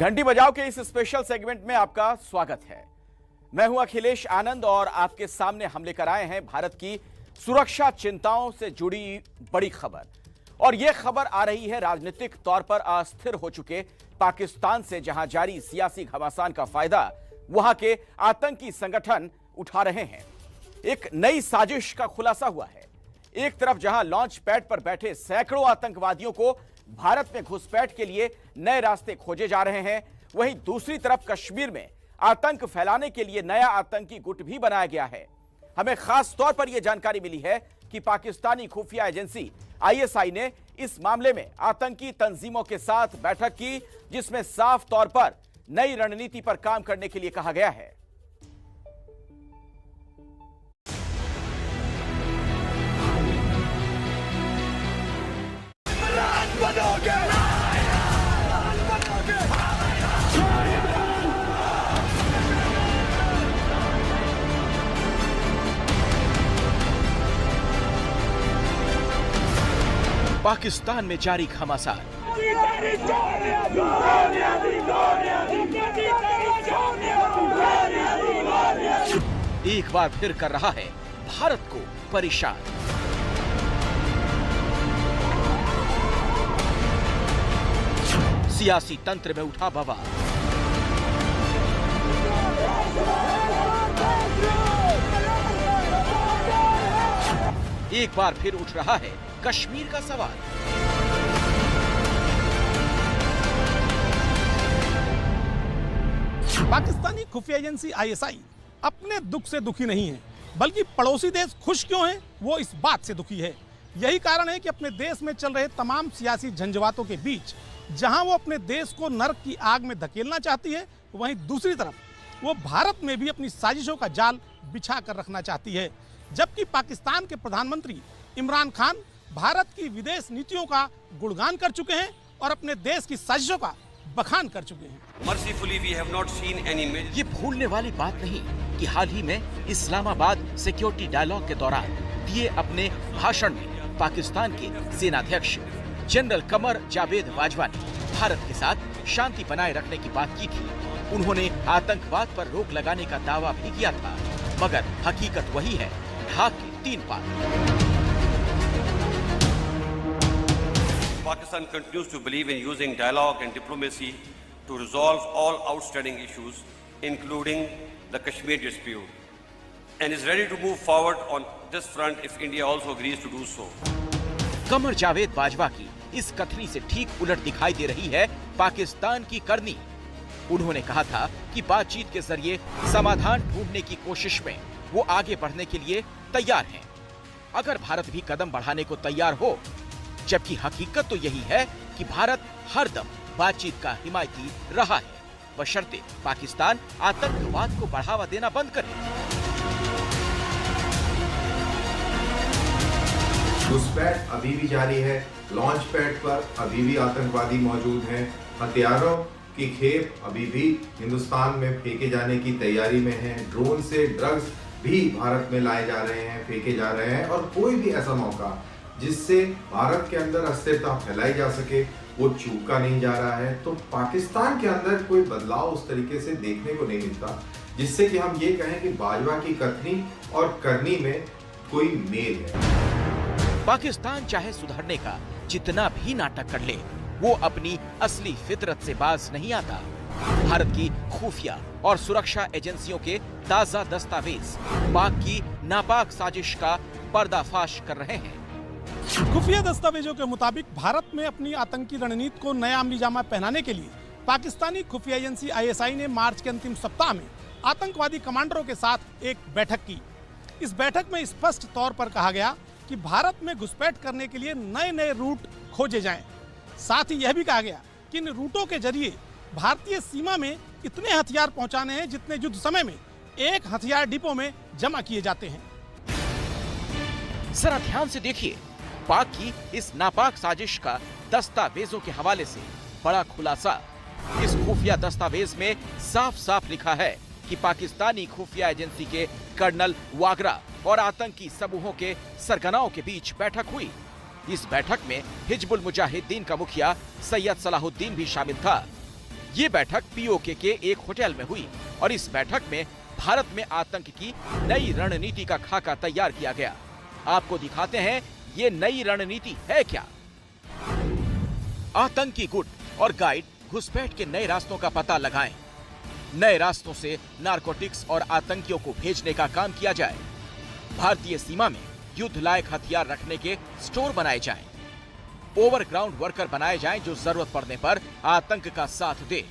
घंटी बजाओ के इस स्पेशल सेगमेंट में आपका स्वागत है। मैं हूं अखिलेश आनंद और आपके सामने हम लेकर आए हैं भारत की सुरक्षा चिंताओं से जुड़ी बड़ी खबर। और यह खबर आ रही है राजनीतिक तौर पर अस्थिर हो चुके पाकिस्तान से, जहां जारी सियासी घमासान का फायदा वहां के आतंकी संगठन उठा रहे हैं। एक नई साजिश का खुलासा हुआ है। एक तरफ जहां लॉन्च पैड पर बैठे सैकड़ों आतंकवादियों को भारत में घुसपैठ के लिए नए रास्ते खोजे जा रहे हैं, वहीं दूसरी तरफ कश्मीर में आतंक फैलाने के लिए नया आतंकी गुट भी बनाया गया है। हमें खास तौर पर यह जानकारी मिली है कि पाकिस्तानी खुफिया एजेंसी आईएसआई ने इस मामले में आतंकी तंजीमों के साथ बैठक की, जिसमें साफ तौर पर नई रणनीति पर काम करने के लिए कहा गया है। पाकिस्तान में जारी घमासान। एक बार फिर कर रहा है भारत को परेशान। सियासी तंत्र में उठा बवाल। एक बार फिर उठ रहा है कश्मीर का सवाल। पाकिस्तानी खुफिया एजेंसी आईएसआई अपने दुख से दुखी नहीं है, बल्कि पड़ोसी देश खुश क्यों है वो इस बात से दुखी है। यही कारण है कि अपने देश में चल रहे तमाम सियासी झंझावातों के बीच जहां वो अपने देश को नर्क की आग में धकेलना चाहती है, वहीं दूसरी तरफ वो भारत में भी अपनी साजिशों का जाल बिछा कर रखना चाहती है। जबकि पाकिस्तान के प्रधानमंत्री इमरान खान भारत की विदेश नीतियों का गुणगान कर चुके हैं और अपने देश की साजिशों का बखान कर चुके हैं। Mercifully, we have not seen any major... ये भूलने वाली बात नहीं कि हाल ही में इस्लामाबाद सिक्योरिटी डायलॉग के दौरान दिए अपने भाषण में पाकिस्तान के सेनाध्यक्ष जनरल कमर जावेद बाजवा ने भारत के साथ शांति बनाए रखने की बात की थी। उन्होंने आतंकवाद पर रोक लगाने का दावा भी किया था, मगर हकीकत वही है, ढाक के 3 पात। Pakistan continues to believe in using dialogue and diplomacy to resolve all outstanding issues, including the Kashmir dispute, and is ready to move forward on this front if India also agrees to do so. Qamar Javed Bajwa की इस कथनी से ठीक उलट दिखाई दे रही है पाकिस्तान की करनी। उन्होंने कहा था कि बातचीत के जरिए समाधान ढूंढने की कोशिश में वो आगे बढ़ने के लिए तैयार हैं, अगर भारत भी कदम बढ़ाने को तैयार हो। जबकि हकीकत तो यही है कि भारत हरदम बातचीत का हिमायती रहा है, बशर्ते पाकिस्तान आतंकवाद को बढ़ावा देना बंद करे। घुसपैठ अभी भी जारी है। लॉन्च पैड पर अभी भी आतंकवादी मौजूद हैं। हथियारों की खेप अभी भी हिंदुस्तान में फेंके जाने की तैयारी में है। ड्रोन से ड्रग्स भी भारत में लाए जा रहे हैं, फेंके जा रहे हैं, और कोई भी ऐसा मौका जिससे भारत के अंदर अस्थिरता फैलाई जा सके वो चूका नहीं जा रहा है। तो पाकिस्तान के अंदर कोई बदलाव उस तरीके से देखने को नहीं मिलता जिससे कि हम ये कहें कि बाजवा की कथनी और करनी में कोई मेल है। पाकिस्तान चाहे सुधरने का जितना भी नाटक कर ले, वो अपनी असली फितरत से बाज नहीं आता। भारत की खुफिया और सुरक्षा एजेंसियों के ताजा दस्तावेज पाक की नापाक साजिश का पर्दाफाश कर रहे हैं। खुफिया दस्तावेजों के मुताबिक भारत में अपनी आतंकी रणनीति को नया अमली जामा पहनाने के लिए पाकिस्तानी खुफिया एजेंसी आईएसआई ने मार्च के अंतिम सप्ताह में आतंकवादी कमांडरों के साथ एक बैठक की। इस बैठक में स्पष्ट तौर पर कहा गया कि भारत में घुसपैठ करने के लिए नए नए रूट खोजे जाएं। साथ ही यह भी कहा गया कि इन रूटों के जरिए भारतीय सीमा में इतने हथियार पहुंचाने हैं जितने युद्ध समय में एक हथियार डिपो में जमा किए जाते हैं। जरा ध्यान से देखिए, पाक की इस नापाक साजिश का दस्तावेजों के हवाले से बड़ा खुलासा। इस खुफिया दस्तावेज में साफ साफ लिखा है कि पाकिस्तानी खुफिया एजेंसी के कर्नल वागरा और आतंकी समूहों के सरगनाओं के बीच बैठक हुई। इस बैठक में हिजबुल मुजाहिदीन का मुखिया सैयद सलाहुद्दीन भी शामिल था। ये बैठक पीओके के एक होटल में हुई और इस बैठक में भारत में आतंक की नई रणनीति का खाका तैयार किया गया। आपको दिखाते हैं ये नई रणनीति है क्या। आतंकी गुट और गाइड घुसपैठ के नए रास्तों का पता लगाएं। नए रास्तों से नारकोटिक्स और आतंकियों को भेजने का काम किया जाए। भारतीय सीमा में युद्ध लायक हथियार रखने के स्टोर बनाए जाएं। ओवरग्राउंड वर्कर बनाए जाएं जो जरूरत पड़ने पर आतंक का साथ दे।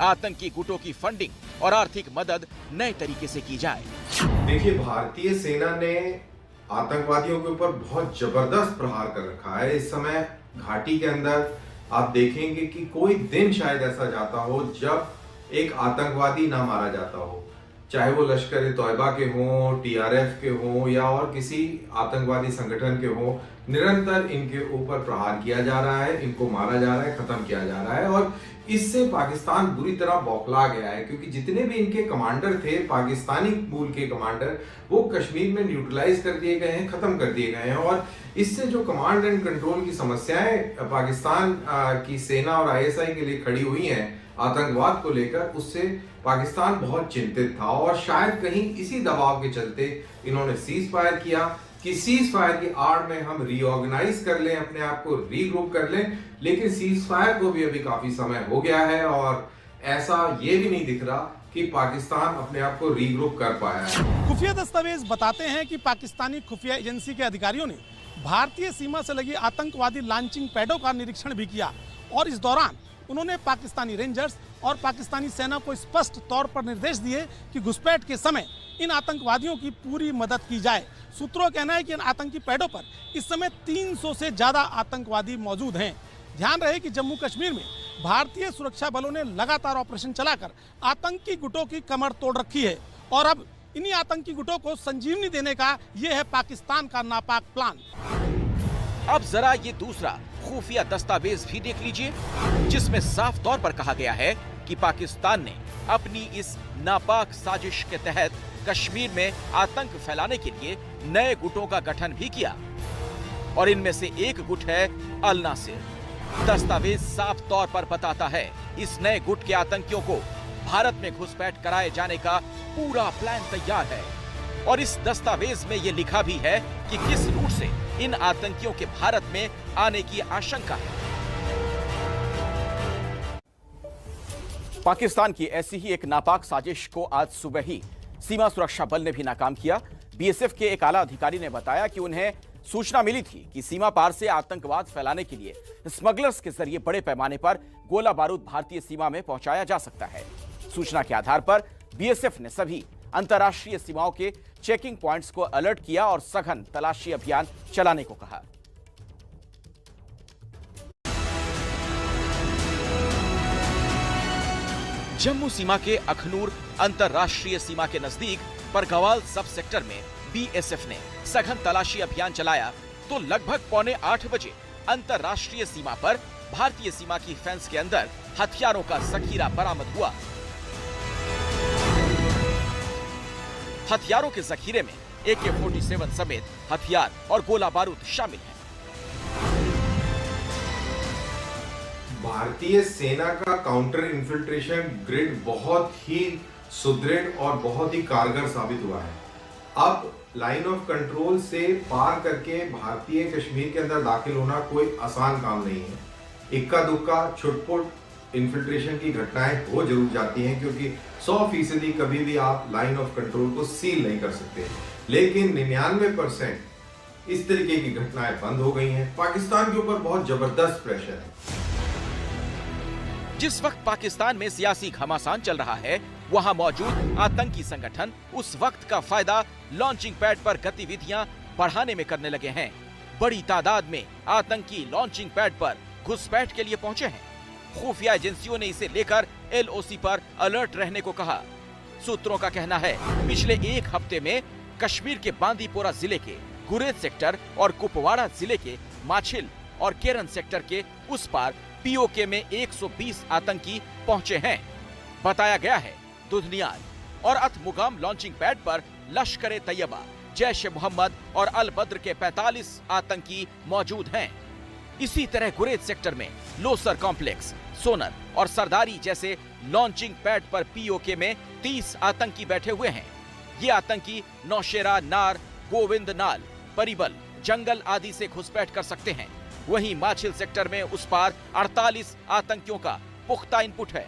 आतंकी गुटों की फंडिंग और आर्थिक मदद नए तरीके से की जाए। देखिए, भारतीय सेना ने आतंकवादियों के ऊपर बहुत जबरदस्त प्रहार कर रखा है। इस समय घाटी के अंदर आप देखेंगे कि कोई दिन शायद ऐसा जाता हो जब एक आतंकवादी ना मारा जाता हो, चाहे वो लश्कर-ए-तौयबा के हों, टीआरएफ के हों या और किसी आतंकवादी संगठन के हों। निरंतर इनके ऊपर प्रहार किया जा रहा है, इनको मारा जा रहा है, खत्म किया जा रहा है और इससे पाकिस्तान बुरी तरह बौखला गया है, क्योंकि जितने भी इनके कमांडर थे, पाकिस्तानी मूल के कमांडर, वो कश्मीर में न्यूट्रलाइज कर दिए गए हैं, खत्म कर दिए गए हैं और इससे जो कमांड एंड कंट्रोल की समस्याएं पाकिस्तान की सेना और आईएसआई के लिए खड़ी हुई हैं आतंकवाद को लेकर, उससे पाकिस्तान बहुत चिंतित था और शायद कहीं इसी दबाव के चलते इन्होंने सीज फायर किया कि सीज फायर की आड़ में हम रीऑर्गेनाइज कर लें, अपने आप को रीग्रुप कर लें। लेकिन सीज फायर को भी अभी काफी समय हो गया है और ऐसा ये भी नहीं दिख रहा कि पाकिस्तान अपने आप को रीग्रुप कर पाया है। खुफिया दस्तावेज बताते हैं कि पाकिस्तानी खुफिया एजेंसी के अधिकारियों ने भारतीय सीमा से लगी आतंकवादी लॉन्चिंग पैडों का निरीक्षण भी किया और इस दौरान उन्होंने पाकिस्तानी रेंजर्स और पाकिस्तानी सेना को स्पष्ट तौर पर निर्देश दिए कि घुसपैठ के समय इन आतंकवादियों की पूरी मदद की जाए। सूत्रों का कहना है कि इन आतंकी पैडों पर इस समय 300 से ज्यादा आतंकवादी मौजूद हैं। ध्यान रहे कि जम्मू कश्मीर में भारतीय सुरक्षा बलों ने लगातार ऑपरेशन चलाकर आतंकी गुटों की कमर तोड़ रखी है और अब इन्हीं आतंकी गुटों को संजीवनी देने का ये है पाकिस्तान का नापाक प्लान। अब जरा ये दूसरा खुफिया दस्तावेज भी देख लीजिए, जिसमें साफ तौर पर कहा गया है कि पाकिस्तान ने अपनी इस नापाक साजिश के तहत कश्मीर में आतंक फैलाने के लिए नए गुटों का गठन भी किया और इनमें से एक गुट है अल नासिर। दस्तावेज साफ तौर पर बताता है इस नए गुट के आतंकियों को भारत में घुसपैठ कराए जाने का पूरा प्लान तैयार है और इस दस्तावेज में ये लिखा भी है कि किस रूट से इन आतंकियों के भारत में आने की आशंका है। पाकिस्तान की ऐसी ही एक नापाक साजिश को आज सुबह ही सीमा सुरक्षा बल ने भी नाकाम किया। बीएसएफ के एक आला अधिकारी ने बताया कि उन्हें सूचना मिली थी कि सीमा पार से आतंकवाद फैलाने के लिए स्मगलर्स के जरिए बड़े पैमाने पर गोला बारूद भारतीय सीमा में पहुंचाया जा सकता है। सूचना के आधार पर बीएसएफ ने सभी अंतर्राष्ट्रीय सीमाओं के चेकिंग पॉइंट्स को अलर्ट किया और सघन तलाशी अभियान चलाने को कहा। जम्मू सीमा के अखनूर अंतर्राष्ट्रीय सीमा के नजदीक परगवाल सब सेक्टर में बीएसएफ ने सघन तलाशी अभियान चलाया तो लगभग 7:45 बजे अंतर्राष्ट्रीय सीमा पर भारतीय सीमा की फेंस के अंदर हथियारों का जखीरा बरामद हुआ। हथियारों के जखीरे में AK-47 समेत हथियार और गोला बारूद शामिल है। भारतीय सेना का काउंटर इन्फिल्ट्रेशन ग्रिड बहुत ही सुदृढ़ और बहुत ही कारगर साबित हुआ है। अब लाइन ऑफ कंट्रोल से पार करके भारतीय कश्मीर के अंदर दाखिल होना कोई आसान काम नहीं है। इक्का दुक्का छुटपुट इन्फिल्ट्रेशन की घटनाएं हो जरूर जाती हैं, क्योंकि 100% कभी भी आप लाइन ऑफ कंट्रोल को सील नहीं कर सकते, लेकिन 99% इस तरीके की घटनाएं बंद हो गई हैं। पाकिस्तान के ऊपर बहुत जबरदस्त प्रेशर है। जिस वक्त पाकिस्तान में सियासी घमासान चल रहा है, वहां मौजूद आतंकी संगठन उस वक्त का फायदा लॉन्चिंग पैड पर गतिविधियां बढ़ाने में करने लगे हैं। बड़ी तादाद में आतंकी लॉन्चिंग पैड पर घुसपैठ के लिए पहुंचे हैं। खुफिया एजेंसियों ने इसे लेकर LOC पर अलर्ट रहने को कहा। सूत्रों का कहना है पिछले एक हफ्ते में कश्मीर के बांदीपोरा जिले के गुरेज सेक्टर और कुपवाड़ा जिले के माछिल और केरन सेक्टर के उस पार POK में 120 आतंकी पहुंचे हैं। बताया गया है दुधनियाल और अतमुगाम लॉन्चिंग पैड पर लश्कर-ए-तैयबा, जैश-ए-मोहम्मद और अल-बद्र के 45 आतंकी मौजूद हैं। इसी तरह गुरेज सेक्टर में लोसर कॉम्प्लेक्स, सोनर और सरदारी जैसे लॉन्चिंग पैड पर पीओके में 30 आतंकी बैठे हुए हैं। ये आतंकी नौशेरा, नार, गोविंद नाल, परिबल, जंगल आदि से घुसपैठ कर सकते हैं। वहीं माछिल सेक्टर में उस पार 48 आतंकियों का पुख्ता इनपुट है।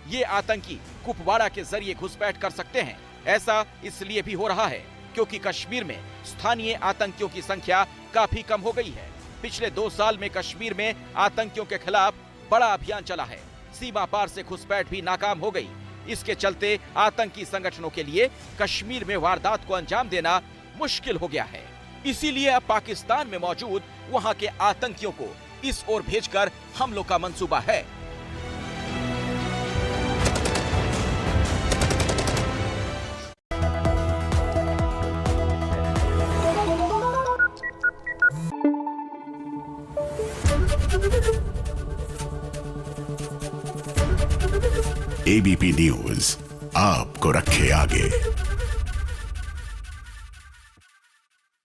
ये आतंकी कुपवाड़ा के जरिए घुसपैठ कर सकते हैं। ऐसा इसलिए भी हो रहा है क्योंकि कश्मीर में स्थानीय आतंकियों की संख्या काफी कम हो गई है। पिछले 2 साल में कश्मीर में आतंकियों के खिलाफ बड़ा अभियान चला है। सीमा पार से घुसपैठ भी नाकाम हो गई। इसके चलते आतंकी संगठनों के लिए कश्मीर में वारदात को अंजाम देना मुश्किल हो गया है। इसीलिए अब पाकिस्तान में मौजूद वहां के आतंकियों को इस ओर भेजकर हमलों का मंसूबा है। एबीपी न्यूज आपको रखे आगे।